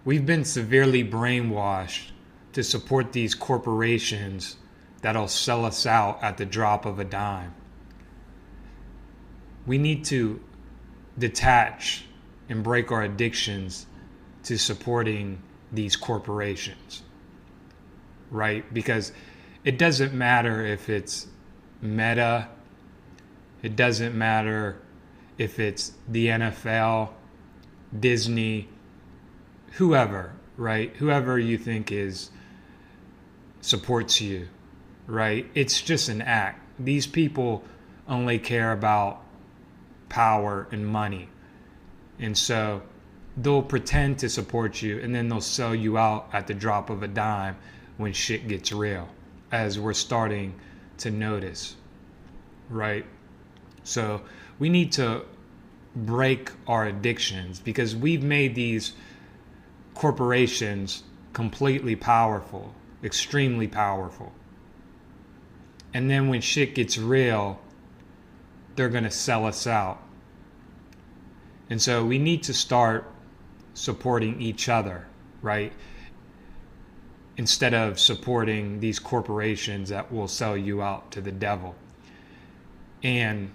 We've been severely brainwashed to support these corporations that'll sell us out at the drop of a dime. We need to detach and break our addictions to supporting these corporations, right? Because it doesn't matter if it's Meta, it doesn't matter if it's the NFL, Disney, whoever, right? Whoever you think is supports you, right? It's just an act. These people only care about power and money. And so they'll pretend to support you and then they'll sell you out at the drop of a dime when shit gets real, as we're starting to notice, right? So we need to break our addictions because we've made these corporations completely powerful, extremely powerful. And then when shit gets real, they're going to sell us out. And so we need to start supporting each other, right? Instead of supporting these corporations that will sell you out to the devil. And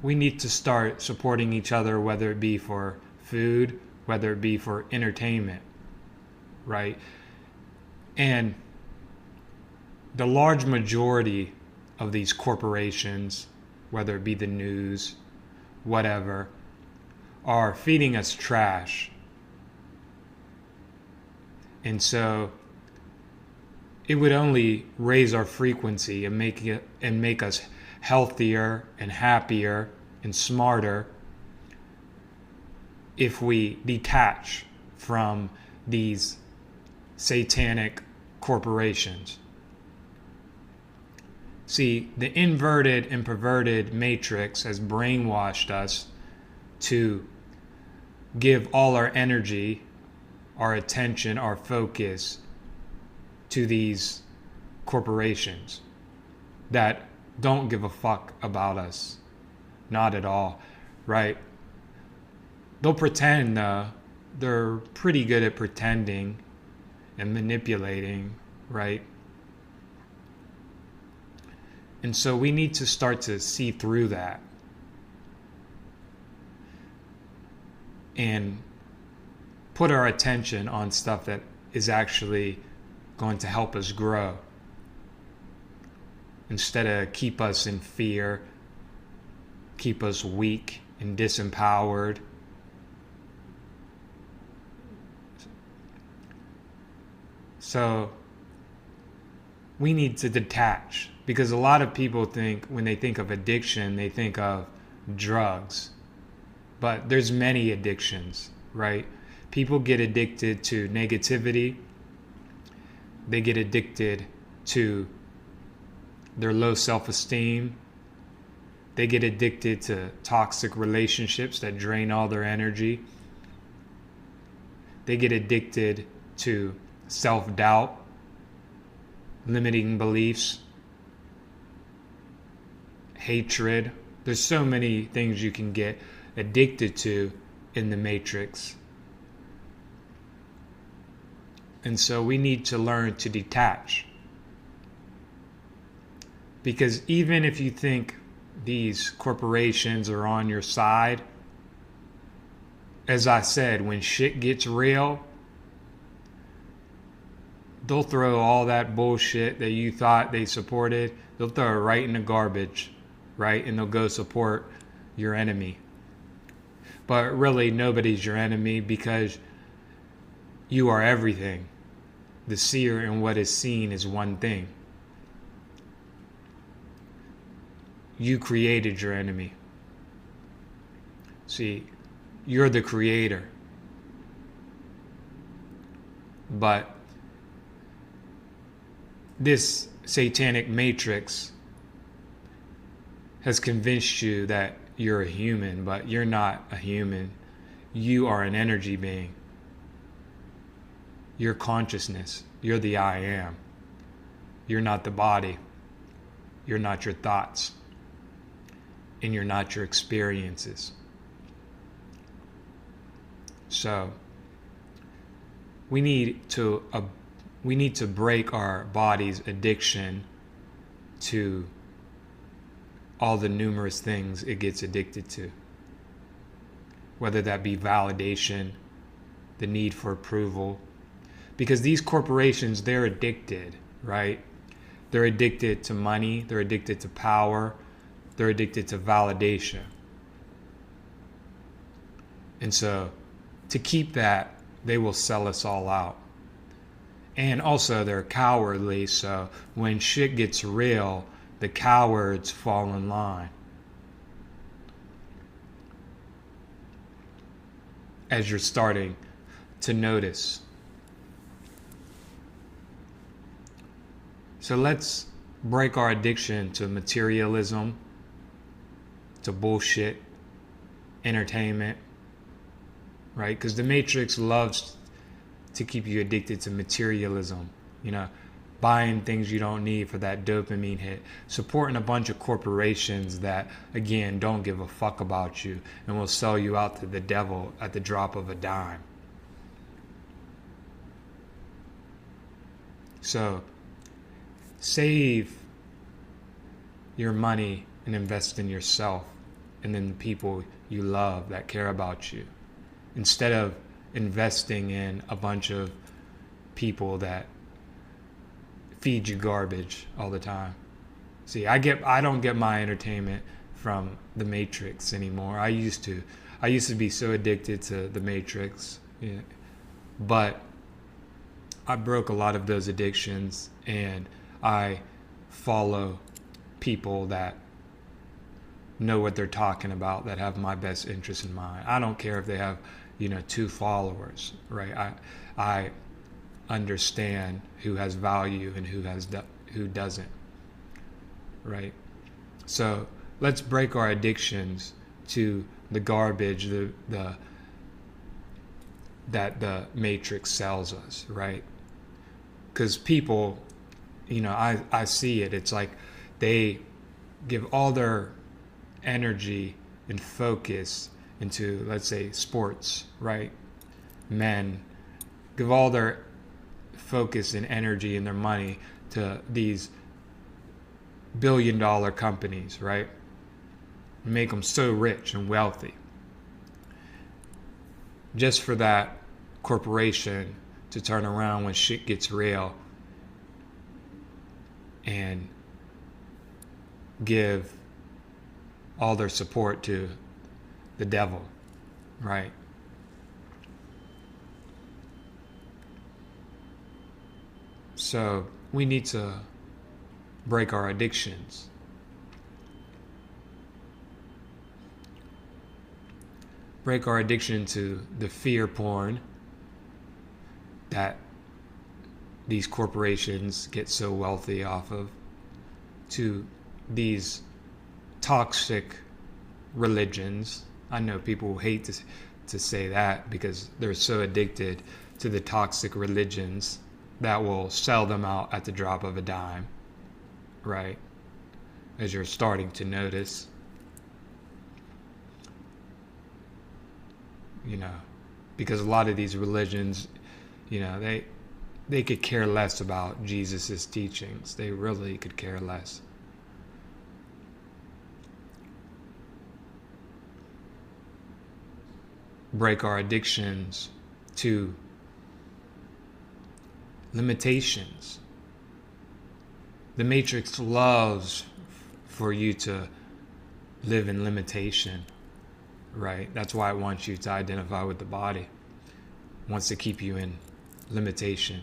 we need to start supporting each other, whether it be for food, whether it be for entertainment, right? And the large majority of these corporations, whether it be the news, whatever, are feeding us trash. And so it would only raise our frequency and make us healthier and happier and smarter if we detach from these satanic corporations. See, the inverted and perverted matrix has brainwashed us to give all our energy, our attention, our focus to these corporations that don't give a fuck about us. Not at all, right? They'll pretend, they're pretty good at pretending and manipulating, right? And so we need to start to see through that and put our attention on stuff that is actually going to help us grow instead of keep us in fear, keep us weak and disempowered. So we need to detach, because a lot of people think when they think of addiction, they think of drugs. But there's many addictions, right? People get addicted to negativity. They get addicted to their low self-esteem. They get addicted to toxic relationships that drain all their energy. They get addicted to self-doubt, limiting beliefs, hatred. There's so many things you can get addicted to in the matrix. And so we need to learn to detach. Because even if you think these corporations are on your side, as I said, when shit gets real, they'll throw all that bullshit that you thought they supported, they'll throw it right in the garbage, right? And they'll go support your enemy. But really, nobody's your enemy because you are everything. The seer and what is seen is one thing. You created your enemy. See, you're the creator. But this satanic matrix has convinced you that you're a human, but you're not a human. You are an energy being. You're consciousness. You're the I am. You're not the body. You're not your thoughts. And you're not your experiences. So we need to break our body's addiction to all the numerous things it gets addicted to, whether that be validation, the need for approval, because these corporations, they're addicted, right? They're addicted to money, they're addicted to power, they're addicted to validation. And so to keep that, they will sell us all out. And also they're cowardly, so when shit gets real, the cowards fall in line. As you're starting to notice. So let's break our addiction to materialism, to bullshit, entertainment, right? Because the Matrix loves to keep you addicted to materialism, buying things you don't need for that dopamine hit, supporting a bunch of corporations that, again, don't give a fuck about you and will sell you out to the devil at the drop of a dime. So save your money and invest in yourself and in the people you love that care about you, instead of investing in a bunch of people that feed you garbage all the time. See, I don't get my entertainment from the Matrix anymore. I used to be so addicted to the Matrix, but I broke a lot of those addictions, and I follow people that know what they're talking about, that have my best interest in mind. I don't care if they have 2 followers, right? I understand who has value and who doesn't, right? So let's break our addictions to the garbage that the Matrix sells us, right? Because people, I see it. It's like they give all their energy and focus into, let's say, sports, right? Men give all their focus and energy and their money to these billion-dollar companies, right? Make them so rich and wealthy, just for that corporation to turn around when shit gets real and give all their support to the devil, right? So we need to break our addictions. Break our addiction to the fear porn that these corporations get so wealthy off of, to these toxic religions. I know people hate to say that because they're so addicted to the toxic religions that will sell them out at the drop of a dime, right? As you're starting to notice, because a lot of these religions, they could care less about Jesus's teachings. They really could care less. Break our addictions to limitations. The Matrix loves for you to live in limitation, right? That's why it wants you to identify with the body. It wants to keep you in limitation.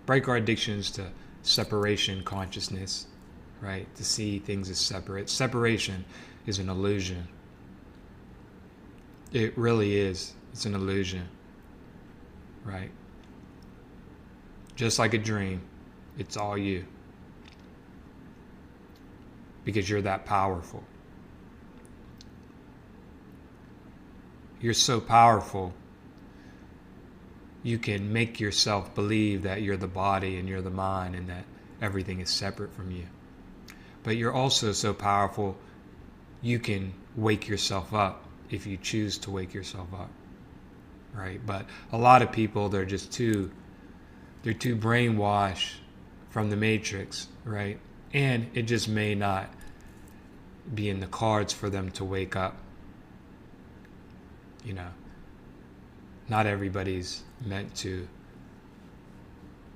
Break our addictions to separation consciousness, right? To see things as separate. Separation is an illusion. It really is. It's an illusion, right? Just like a dream, it's all you. Because you're that powerful. You're so powerful, you can make yourself believe that you're the body and you're the mind and that everything is separate from you. But you're also so powerful, you can wake yourself up if you choose to wake yourself up, right? But a lot of people, they're just too They're too brainwashed from the Matrix, right? And it just may not be in the cards for them to wake up. You know, not everybody's meant to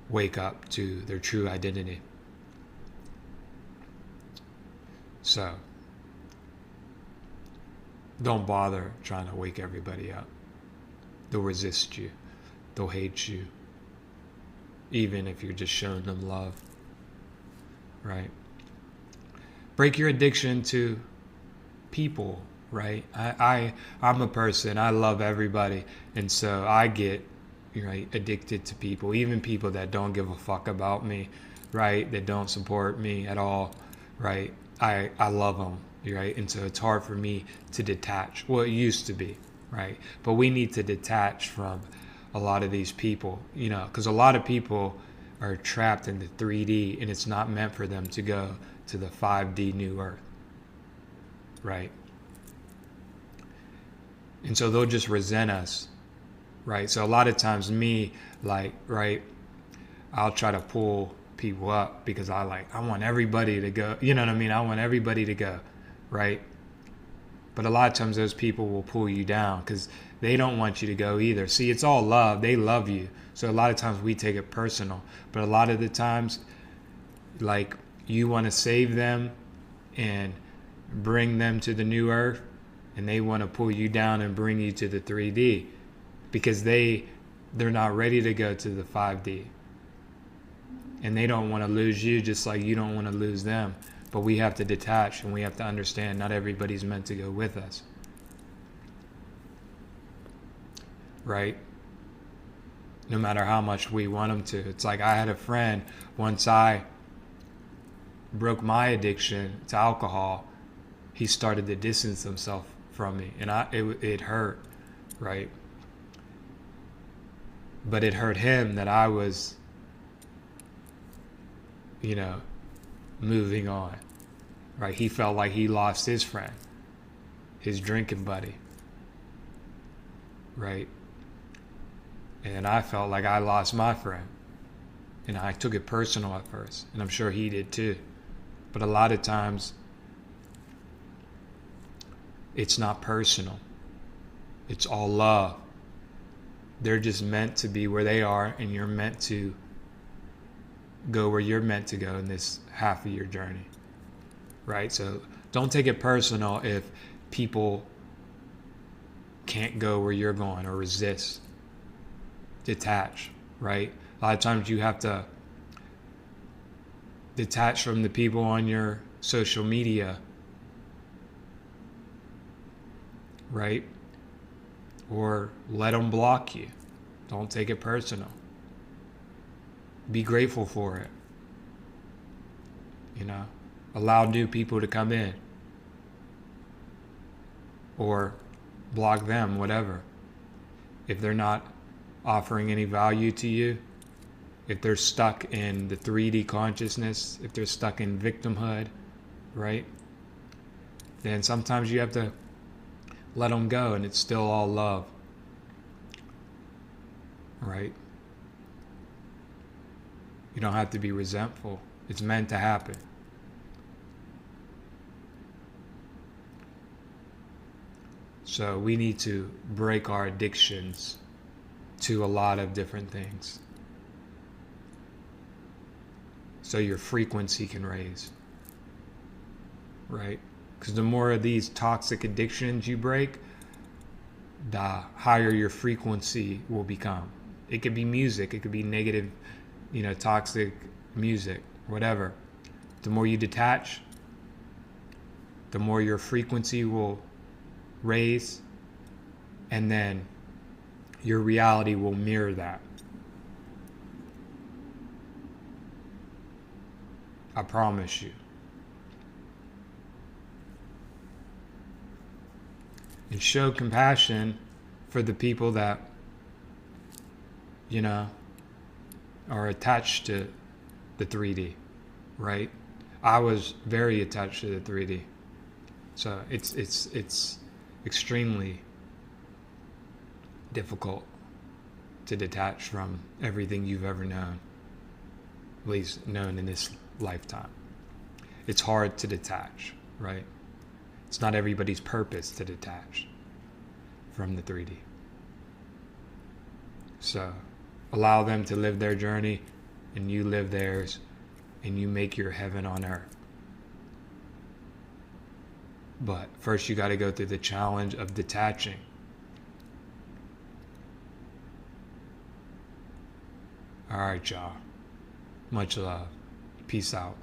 wake up to their true identity. So, don't bother trying to wake everybody up. They'll resist you. They'll hate you. Even if you're just showing them love. Right? Break your addiction to people, right? I'm a person. I love everybody. And so I get, right, addicted to people. Even people that don't give a fuck about me, right? That don't support me at all, right? I love them, right? And so it's hard for me to detach. Well, it used to be, right? But we need to detach from a lot of these people, you know, because a lot of people are trapped in the 3D and it's not meant for them to go to the 5D new earth, right? And so they'll just resent us, right? So a lot of times me, like, right, I'll try to pull people up because I want everybody to go, you know what I mean? I want everybody to go, right? But a lot of times those people will pull you down because they don't want you to go either. See, it's all love. They love you. So a lot of times we take it personal. But a lot of the times, like, you want to save them and bring them to the new earth, and they want to pull you down and bring you to the 3D because they're not ready to go to the 5D. And they don't want to lose you just like you don't want to lose them. But we have to detach and we have to understand not everybody's meant to go with us. Right? No matter how much we want them to. It's like I had a friend, once I broke my addiction to alcohol, he started to distance himself from me. And it hurt, right? But it hurt him that I was, you know, moving on, right? He felt like he lost his friend, his drinking buddy, right? And I felt like I lost my friend. And I took it personal at first, and I'm sure he did too. But a lot of times, it's not personal. It's all love. They're just meant to be where they are, and you're meant to go where you're meant to go in this half of your journey, right? So don't take it personal if people can't go where you're going or resist. Detach, right? A lot of times you have to detach from the people on your social media, right? Or let them block you. Don't take it personal. Be grateful for it. You know, allow new people to come in. Or block them, whatever. If they're not offering any value to you, if they're stuck in the 3D consciousness, if they're stuck in victimhood, right? Then sometimes you have to let them go and it's still all love, right? You don't have to be resentful. It's meant to happen. So we need to break our addictions to a lot of different things so your frequency can raise, right? Because the more of these toxic addictions you break, the higher your frequency will become. It could be music, it could be negative, toxic music, whatever. The more you detach, the more your frequency will raise, and then your reality will mirror that. I promise you. And show compassion for the people that, are attached to the 3D, right? I was very attached to the 3D. So it's extremely difficult to detach from everything you've ever known, at least known in this lifetime. It's hard to detach, right? It's not everybody's purpose to detach from the 3D. So allow them to live their journey and you live theirs, and you make your heaven on earth. But first you got to go through the challenge of detaching. All right, y'all. Much love. Peace out.